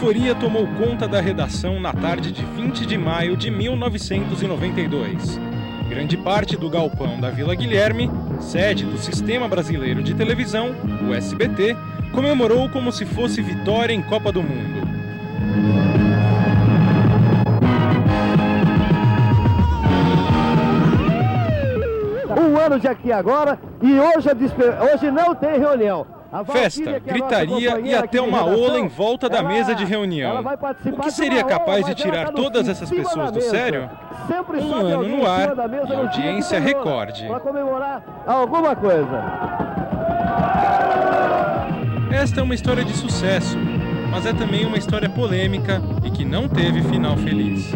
euforia tomou conta da redação na tarde de 20 de maio de 1992. Grande parte do galpão da Vila Guilherme, sede do Sistema Brasileiro de Televisão, o SBT, comemorou como se fosse vitória em Copa do Mundo. Um ano de aqui agora e hoje não tem reunião. Festa, gritaria e até uma ola em volta da mesa de reunião. O que seria capaz de tirar todas essas pessoas do sério? Um ano no ar e audiência recorde. Para comemorar alguma coisa. Esta é uma história de sucesso, mas é também uma história polêmica e que não teve final feliz.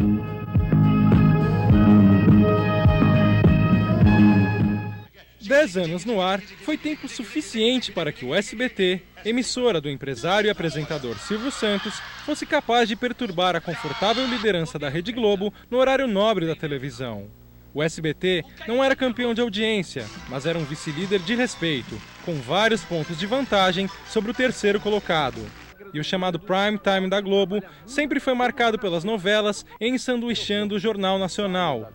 Dez anos no ar foi tempo suficiente para que o SBT, emissora do empresário e apresentador Silvio Santos, fosse capaz de perturbar a confortável liderança da Rede Globo no horário nobre da televisão. O SBT não era campeão de audiência, mas era um vice-líder de respeito, com vários pontos de vantagem sobre o terceiro colocado. E o chamado prime time da Globo sempre foi marcado pelas novelas ensanduichando o Jornal Nacional.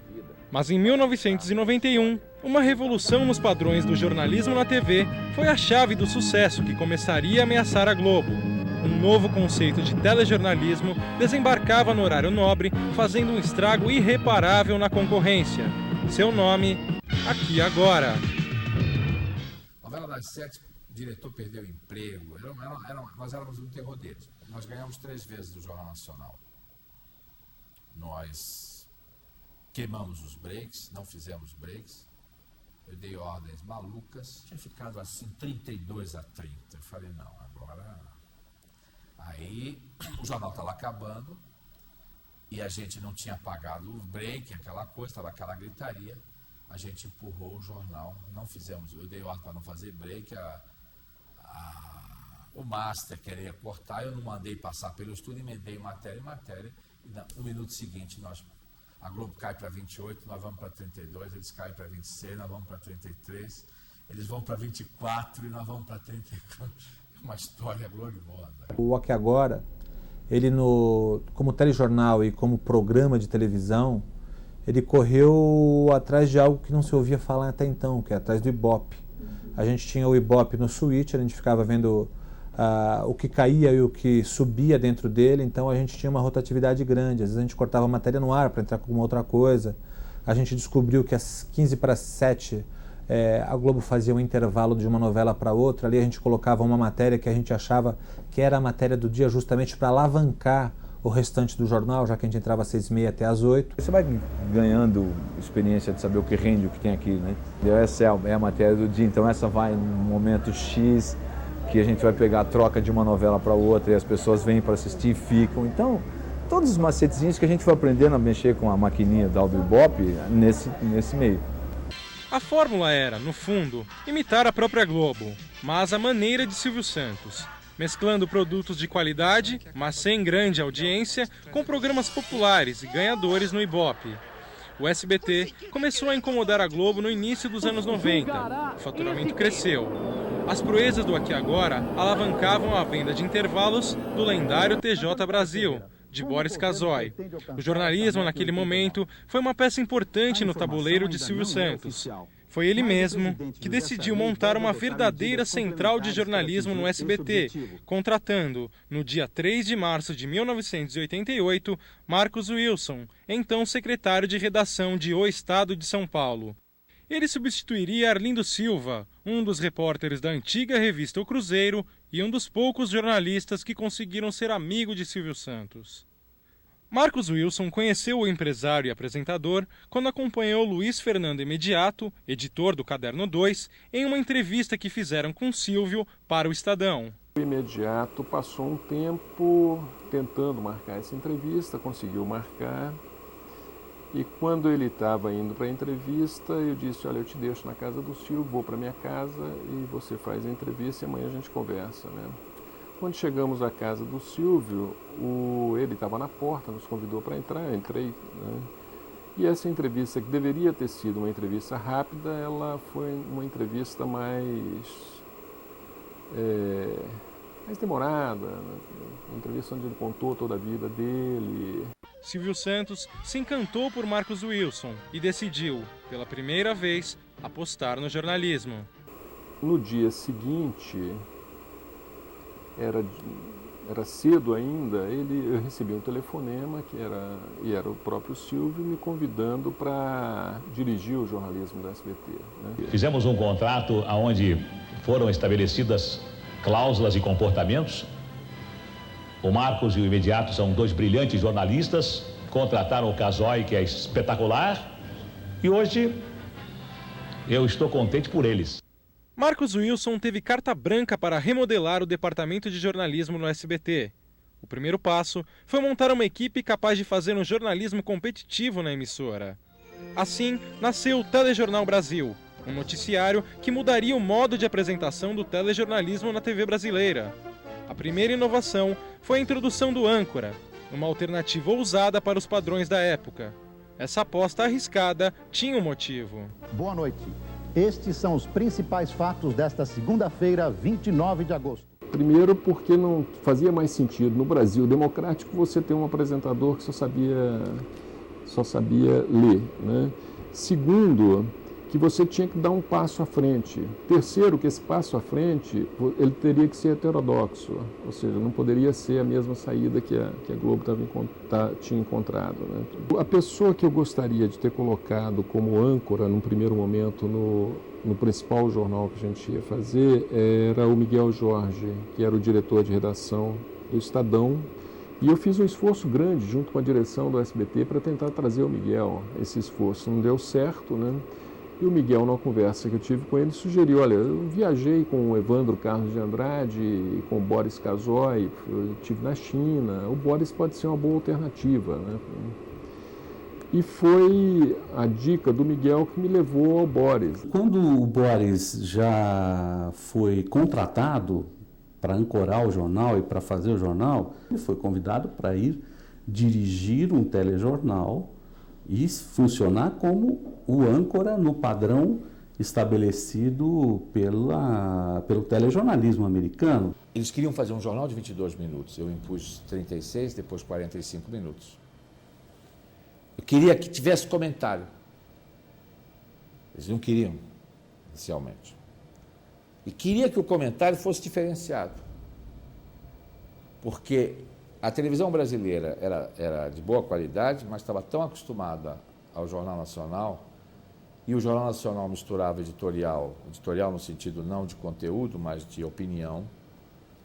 Mas em 1991, uma revolução nos padrões do jornalismo na TV foi a chave do sucesso que começaria a ameaçar a Globo. Um novo conceito de telejornalismo desembarcava no horário nobre, fazendo um estrago irreparável na concorrência. Seu nome, Aqui Agora. Novela das 7, o diretor perdeu o emprego. Nós éramos um terror deles. Nós ganhamos 3 vezes do Jornal Nacional. Nós queimamos os breaks, não fizemos breaks. Eu dei ordens malucas. Tinha ficado assim 32-30. Eu falei, não, agora... Aí o jornal estava acabando e a gente não tinha pagado o break, aquela coisa, estava aquela gritaria. A gente empurrou o jornal, não fizemos. Eu dei ordem para não fazer break. O master queria cortar, eu não mandei passar pelo estúdio, emendei matéria. E no minuto seguinte a Globo cai para 28, nós vamos para 32, eles caem para 26, nós vamos para 33, eles vão para 24 e nós vamos para 34. Uma história gloriosa. O Aqui Agora, ele como telejornal e como programa de televisão, ele correu atrás de algo que não se ouvia falar até então, que é atrás do Ibope. A gente tinha o Ibope no switch, a gente ficava vendo o que caía e o que subia dentro dele, então a gente tinha uma rotatividade grande. Às vezes a gente cortava a matéria no ar para entrar com alguma outra coisa. A gente descobriu que às 6:45 a Globo fazia um intervalo de uma novela para outra. Ali a gente colocava uma matéria que a gente achava que era a matéria do dia, justamente para alavancar o restante do jornal, já que a gente entrava às 6:30 até às 8. Você vai ganhando experiência de saber o que rende, o que tem aqui, né? Essa é a matéria do dia, então essa vai no momento X, que a gente vai pegar a troca de uma novela para outra e as pessoas vêm para assistir e ficam. Então, todos os macetezinhos que a gente foi aprendendo a mexer com a maquininha da Ibope nesse meio. A fórmula era, no fundo, imitar a própria Globo, mas à maneira de Silvio Santos, mesclando produtos de qualidade, mas sem grande audiência, com programas populares e ganhadores no Ibope. O SBT começou a incomodar a Globo no início dos anos 90. O faturamento cresceu. As proezas do Aqui Agora alavancavam a venda de intervalos do lendário TJ Brasil, de Boris Casoy. O jornalismo, naquele momento, foi uma peça importante no tabuleiro de Silvio Santos. Foi ele mesmo que decidiu montar uma verdadeira central de jornalismo no SBT, contratando, no dia 3 de março de 1988, Marcos Wilson, então secretário de redação de O Estado de São Paulo. Ele substituiria Arlindo Silva, um dos repórteres da antiga revista O Cruzeiro e um dos poucos jornalistas que conseguiram ser amigo de Silvio Santos. Marcos Wilson conheceu o empresário e apresentador quando acompanhou Luiz Fernando Imediato, editor do Caderno 2, em uma entrevista que fizeram com Silvio para o Estadão. O Imediato passou um tempo tentando marcar essa entrevista, conseguiu marcar. E quando ele estava indo para a entrevista, eu disse, olha, eu te deixo na casa do Silvio, vou para minha casa e você faz a entrevista e amanhã a gente conversa, né? Quando chegamos à casa do Silvio, ele estava na porta, nos convidou para entrar, eu entrei, né? E essa entrevista, que deveria ter sido uma entrevista rápida, ela foi uma entrevista mais mais demorada, uma entrevista onde ele contou toda a vida dele. Silvio Santos se encantou por Marcos Wilson e decidiu, pela primeira vez, apostar no jornalismo. No dia seguinte, era cedo ainda, eu recebi um telefonema e era o próprio Silvio me convidando para dirigir o jornalismo do SBT. Né? Fizemos um contrato onde foram estabelecidas cláusulas e comportamentos. O Marcos e o Imediato são dois brilhantes jornalistas, contrataram o Casoy, que é espetacular, e hoje eu estou contente por eles. Marcos Wilson teve carta branca para remodelar o departamento de jornalismo no SBT. O primeiro passo foi montar uma equipe capaz de fazer um jornalismo competitivo na emissora. Assim, nasceu o Telejornal Brasil, um noticiário que mudaria o modo de apresentação do telejornalismo na TV brasileira. A primeira inovação foi a introdução do âncora, uma alternativa ousada para os padrões da época. Essa aposta arriscada tinha um motivo. Boa noite. Estes são os principais fatos desta segunda-feira, 29 de agosto. Primeiro, porque não fazia mais sentido no Brasil democrático você ter um apresentador que só sabia ler, né? Segundo, que você tinha que dar um passo à frente. Terceiro, que esse passo à frente ele teria que ser heterodoxo, ou seja, não poderia ser a mesma saída que a Globo tinha encontrado. Né? A pessoa que eu gostaria de ter colocado como âncora, num primeiro momento, no principal jornal que a gente ia fazer, era o Miguel Jorge, que era o diretor de redação do Estadão. E eu fiz um esforço grande, junto com a direção do SBT, para tentar trazer o Miguel. Esse esforço não deu certo, né? E o Miguel, numa conversa que eu tive com ele, sugeriu, olha, eu viajei com o Evandro Carlos de Andrade e com o Boris Casoy, eu estive na China, o Boris pode ser uma boa alternativa, né? E foi a dica do Miguel que me levou ao Boris. Quando o Boris já foi contratado para ancorar o jornal e para fazer o jornal, ele foi convidado para ir dirigir um telejornal e funcionar como o âncora no padrão estabelecido pelo telejornalismo americano. Eles queriam fazer um jornal de 22 minutos, eu impus 36, depois 45 minutos. Eu queria que tivesse comentário. Eles não queriam, inicialmente. E queria que o comentário fosse diferenciado. Porque a televisão brasileira era de boa qualidade, mas estava tão acostumada ao Jornal Nacional, e o Jornal Nacional misturava editorial no sentido não de conteúdo, mas de opinião,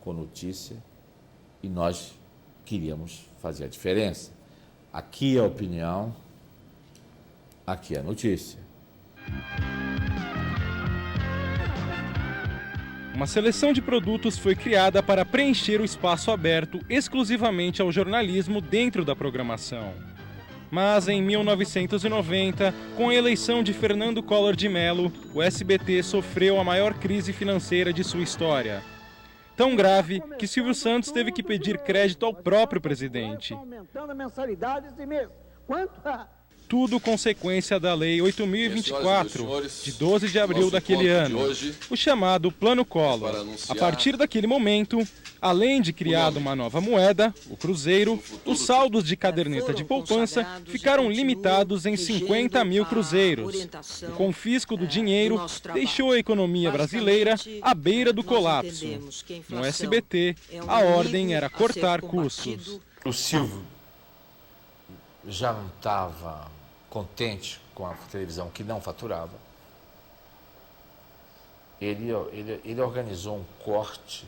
com notícia, e nós queríamos fazer a diferença. Aqui é a opinião, aqui é a notícia. Uma seleção de produtos foi criada para preencher o espaço aberto exclusivamente ao jornalismo dentro da programação. Mas em 1990, com a eleição de Fernando Collor de Mello, o SBT sofreu a maior crise financeira de sua história. Tão grave que Silvio Santos teve que pedir crédito ao próprio presidente. Tudo consequência da Lei 8.024, de 12 de abril daquele ano, o chamado Plano Collor. A partir daquele momento, além de criada uma nova moeda, o Cruzeiro, os saldos de caderneta de poupança ficaram limitados em 50 mil cruzeiros. O confisco do dinheiro deixou a economia brasileira à beira do colapso. No SBT, a ordem era cortar custos. O Silvio já não estava contente com a televisão que não faturava. Ele organizou um corte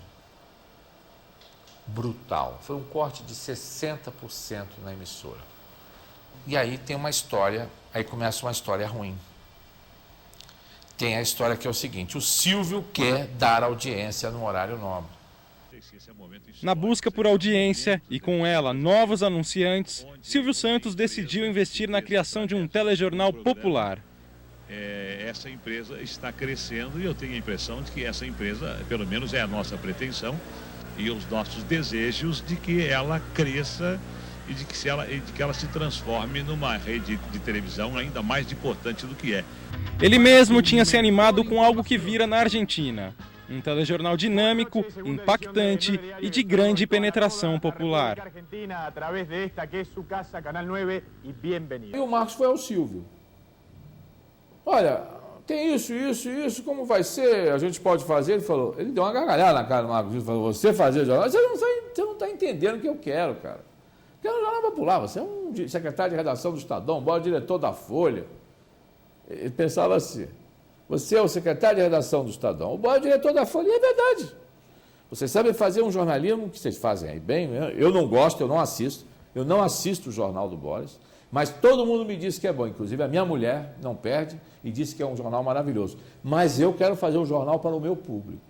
brutal. Foi um corte de 60% na emissora. E aí tem uma história, aí começa uma história ruim. Tem a história que é o seguinte: o Silvio quer dar audiência no horário nobre. Na busca por audiência e com ela novos anunciantes, Silvio Santos decidiu investir na criação de um telejornal popular. Essa empresa está crescendo e eu tenho a impressão de que essa empresa, pelo menos é a nossa pretensão e os nossos desejos, de que ela cresça e de que ela se transforme numa rede de televisão ainda mais importante do que é. Ele mesmo tinha se animado com algo que vira na Argentina. Um telejornal dinâmico, impactante e de grande penetração popular. E o Marcos foi ao Silvio. Olha, tem isso, como vai ser? A gente pode fazer? Ele falou, ele deu uma gargalhada na cara do Marcos. Ele falou, você fazer jornal? Você não está entendendo o que eu quero, cara. Eu quero um jornal popular. Você é um secretário de redação do Estadão, bora diretor da Folha. Ele pensava assim, você é o secretário de redação do Estadão, o Boris é o diretor da Folha, e é verdade. Vocês sabem fazer um jornalismo que vocês fazem aí bem, eu não gosto, eu não assisto o jornal do Boris, mas todo mundo me disse que é bom, inclusive a minha mulher não perde e disse que é um jornal maravilhoso. Mas eu quero fazer um jornal para o meu público.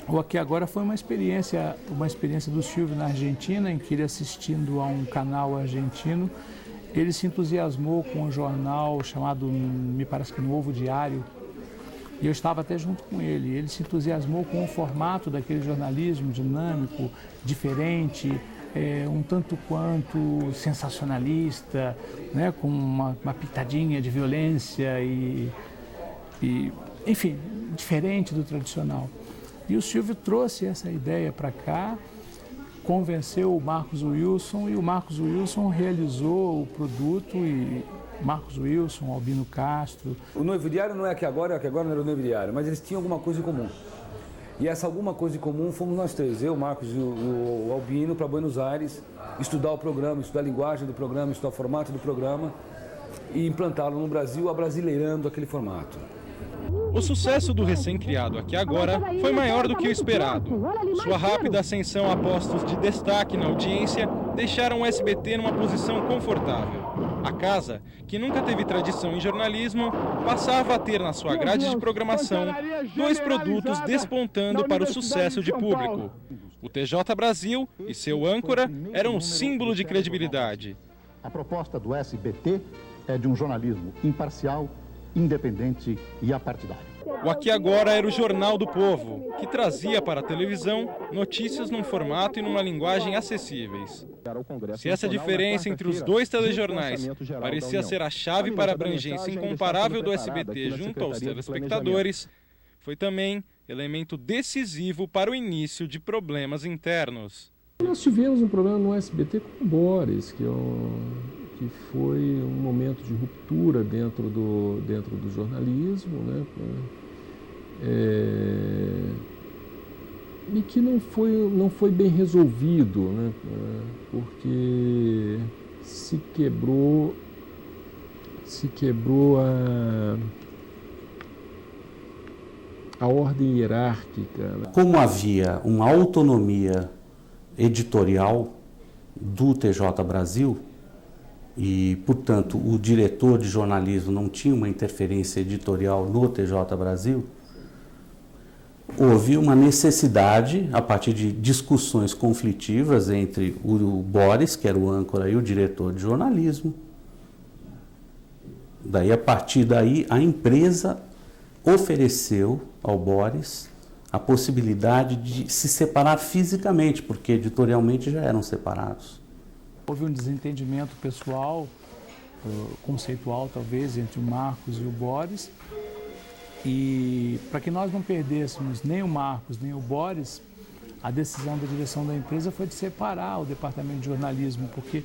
O Aqui Agora foi uma experiência do Silvio na Argentina, em que ele, assistindo a um canal argentino, ele se entusiasmou com um jornal chamado, me parece que Novo Diário, e eu estava até junto com ele. Ele se entusiasmou com o formato daquele jornalismo dinâmico, diferente, um tanto quanto sensacionalista, né, com uma pitadinha de violência e, enfim, diferente do tradicional. E o Silvio trouxe essa ideia para cá, convenceu o Marcos Wilson e o Marcos Wilson realizou o produto e Marcos Wilson, Albino Castro. O Novo Diário não é Aqui Agora não era o Novo Diário, mas eles tinham alguma coisa em comum. E essa alguma coisa em comum fomos nós três, eu, o Marcos e o Albino, para Buenos Aires, estudar o programa, estudar a linguagem do programa, estudar o formato do programa e implantá-lo no Brasil, abrasileirando aquele formato. O sucesso do recém-criado Aqui Agora foi maior do que o esperado. Sua rápida ascensão a postos de destaque na audiência deixaram o SBT numa posição confortável. A casa, que nunca teve tradição em jornalismo, passava a ter na sua grade de programação 2 produtos despontando para o sucesso de público. O TJ Brasil e seu âncora eram um símbolo de credibilidade. A proposta do SBT é de um jornalismo imparcial, independente e apartidário. O Aqui Agora era o Jornal do Povo, que trazia para a televisão notícias num formato e numa linguagem acessíveis. Se essa diferença entre os 2 telejornais parecia ser a chave para a abrangência incomparável do SBT junto aos telespectadores, foi também elemento decisivo para o início de problemas internos. Nós tivemos um problema no SBT com o Boris, que foi um momento de ruptura dentro do jornalismo, né? E que não foi bem resolvido, né? Porque se quebrou a ordem hierárquica. Né? Como havia uma autonomia editorial do TJ Brasil, e, portanto, o diretor de jornalismo não tinha uma interferência editorial no TJ Brasil, houve uma necessidade, a partir de discussões conflitivas entre o Boris, que era o âncora, e o diretor de jornalismo. Daí, a partir daí, a empresa ofereceu ao Boris a possibilidade de se separar fisicamente, porque editorialmente já eram separados. Houve um desentendimento pessoal, conceitual talvez, entre o Marcos e o Boris. E para que nós não perdêssemos nem o Marcos nem o Boris, a decisão da direção da empresa foi de separar o departamento de jornalismo, porque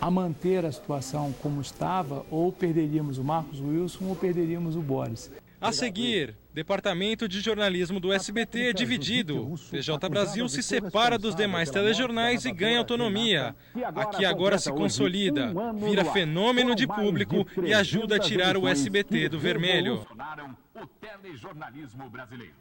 a manter a situação como estava, ou perderíamos o Marcos Wilson ou perderíamos o Boris. A seguir, Departamento de Jornalismo do SBT é dividido. TJ Brasil se separa dos demais telejornais e ganha autonomia. Aqui Agora se consolida, vira fenômeno de público e ajuda a tirar o SBT do vermelho. O telejornalismo brasileiro.